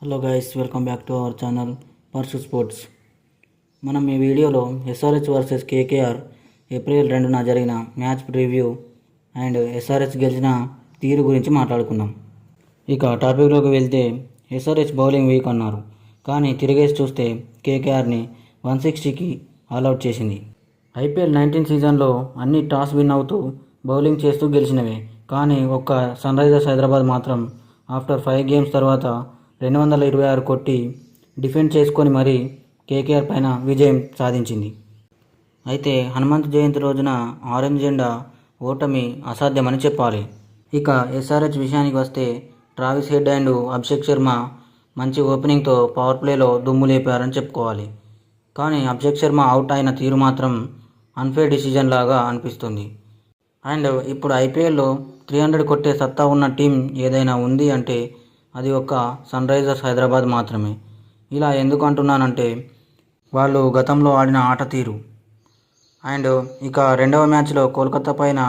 Hello guys, welcome back to our channel purse sports. మనం ఈ వీడియోలో ఎస్ఆర్హెచ్ వర్సెస్ కేకేఆర్ ఏప్రిల్ 2న జరిగిన match preview and SRH గెలిచిన తీరు గురించి మాట్లాడుకుందాం. ఇక టాపిక్లోకి వెళ్తే ఎస్ఆర్హెచ్ బౌలింగ్ వీక్ అన్నారు, కానీ తిరిగేసి చూస్తే కేకేఆర్ని 160కి ఆల్అవుట్ చేసింది. ఐపీఎల్ 19 సీజన్లో అన్ని టాస్ విన్ అవుతూ బౌలింగ్ చేస్తూ గెలిచినవే, కానీ ఒక్క సన్ రైజర్స్ హైదరాబాద్ మాత్రం ఆఫ్టర్ 5 గేమ్స్ తర్వాత 226 కొట్టి డిఫెండ్ చేసుకొని మరీ కేకేఆర్ పైన విజయం సాధించింది. అయితే హనుమంత్ జయంతి రోజున ఆరెంజ్ జెండా ఓటమి అసాధ్యమని చెప్పాలి. ఇక ఎస్ఆర్హెచ్ విషయానికి వస్తే Travis head and Abhishek Sharma మంచి ఓపెనింగ్తో పవర్ ప్లేలో దుమ్ము లేపారని చెప్పుకోవాలి. కానీ అభిషేక్ శర్మ అవుట్ అయిన తీరు మాత్రం అన్ఫేర్ డిసిజన్ లాగా అనిపిస్తుంది. అండ్ ఇప్పుడు ఐపీఎల్లో 300 కొట్టే సత్తా ఉన్న టీం ఏదైనా ఉంది అంటే అది ఒక్క సన్ రైజర్స్ హైదరాబాద్ మాత్రమే. ఇలా ఎందుకు అంటున్నానంటే వాళ్ళు గతంలో ఆడిన ఆట తీరు. అండ్ ఇక రెండవ మ్యాచ్లో కోల్కతా పైన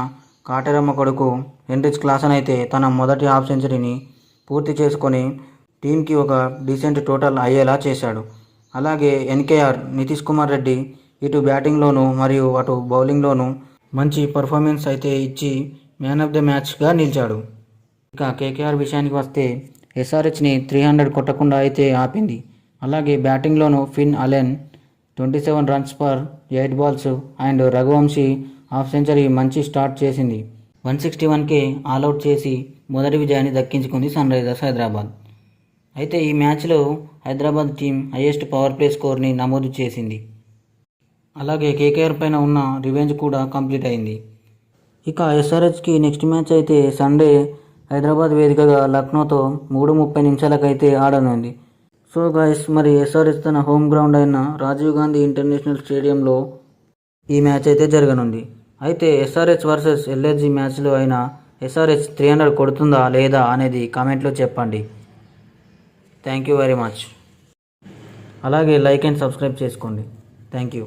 కాటేరమ్మ కొడుకు హెన్రిచ్ క్లాసన్ అయితే తన మొదటి హాఫ్ సెంచరీని పూర్తి చేసుకొని టీంకి ఒక డీసెంట్ టోటల్ అయ్యేలా చేశాడు. అలాగే ఎన్కేఆర్ నితీష్ కుమార్ రెడ్డి ఇటు బ్యాటింగ్లోనూ మరియు అటు బౌలింగ్లోనూ మంచి పర్ఫార్మెన్స్ అయితే ఇచ్చి మ్యాన్ ఆఫ్ ద మ్యాచ్గా నిలిచాడు. ఇక కేకేఆర్ విషయానికి వస్తే ఎస్ఆర్హెచ్ని 300 కొట్టకుండా అయితే ఆపింది. అలాగే బ్యాటింగ్లోనూ Finn Allen 27 runs per 8 balls and Raghuvanshi half century మంచి స్టార్ట్ చేసింది. 161కే ఆల్అవుట్ చేసి మొదటి విజయాన్ని దక్కించుకుంది సన్ రైజర్స్ హైదరాబాద్. అయితే ఈ మ్యాచ్లో Hyderabad team highest power play స్కోర్ని నమోదు చేసింది. అలాగే కేకేఆర్ పైన ఉన్న రివెంజ్ కూడా కంప్లీట్ అయింది. ఇక ఎస్ఆర్హెచ్కి నెక్స్ట్ మ్యాచ్ అయితే సండే హైదరాబాద్ వేదికగా లక్నోతో 3:30 నిమిషాలకైతే ఆడనుంది. సో గాయస్, మరి ఎస్ఆర్హెచ్ తన హోమ్ గ్రౌండ్ అయిన రాజీవ్ గాంధీ ఇంటర్నేషనల్ స్టేడియంలో ఈ మ్యాచ్ అయితే జరగనుంది. అయితే ఎస్ఆర్హెచ్ వర్సెస్ ఎల్ఎస్జీ మ్యాచ్లో అయినా ఎస్ఆర్హెచ్ 300 కొడుతుందా లేదా అనేది కామెంట్లో చెప్పండి. Thank you very much. అలాగే లైక్ అండ్ సబ్స్క్రైబ్ చేసుకోండి. Thank you.